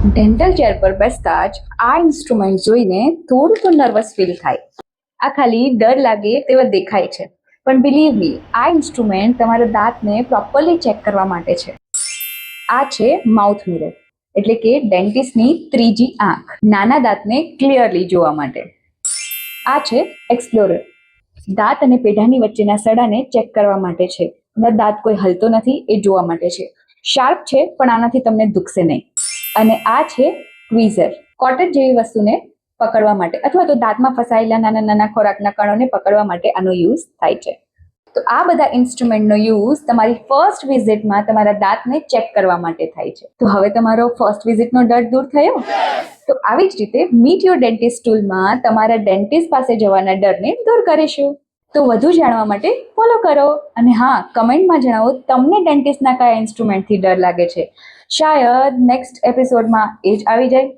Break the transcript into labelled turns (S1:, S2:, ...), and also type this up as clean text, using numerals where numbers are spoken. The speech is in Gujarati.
S1: ડેન્ટલ ચેર પર બેસતા જ આ ઇન્સ્ટ્રુમેન્ટ જોઈને થોડું તો નર્વસ ફીલ થાય. આ ખાલી ડર લાગે તેવા દેખાય છે, પણ બિલીવ મી, આ ઇન્સ્ટ્રુમેન્ટ તમારા દાંતને પ્રોપરલી ચેક કરવા માટે છે. આ છે માઉથ મિરર, એટલે કે ડેન્ટિસ્ટની ત્રીજી આંખ, નાના દાંતને ક્લિયરલી જોવા માટે. આ છે એક્સપ્લોરર, દાંત અને પેઢાની વચ્ચેના સડાને ચેક કરવા માટે છે. દાંત કોઈ હલતો નથી એ જોવા માટે છે. શાર્પ છે, પણ આનાથી તમને દુખશે નહીં. અને આ છે ટ્વીઝર, કોટન જેવી વસ્તુને પકડવા માટે અથવા તો દાંતમાં ફસાયેલા નાના નાના ખોરાકના કણોને પકડવા માટે આનો યુઝ થાય છે. તો આ બધા ઇન્સ્ટ્રુમેન્ટનો યુઝ તમારી ફર્સ્ટ વિઝિટમાં તમારા દાંતને ચેક કરવા માટે થાય છે. તો હવે તમારો ફર્સ્ટ વિઝિટનો ડર દૂર થયો? તો આવી જ રીતે મીટ યોર ડેન્ટિસ્ટ ટૂલમાં તમારા ડેન્ટિસ્ટ પાસે જવાના ડરને દૂર કરીશું. તો વધુ જાણવા માટે ફોલો કરો. અને હા, કમેન્ટમાં જણાવો તમને ડેન્ટિસ્ટના કયા ઇન્સ્ટ્રુમેન્ટથી ડર લાગે છે. શાયદ નેક્સ્ટ એપિસોડમાં એ જ આવી જાય.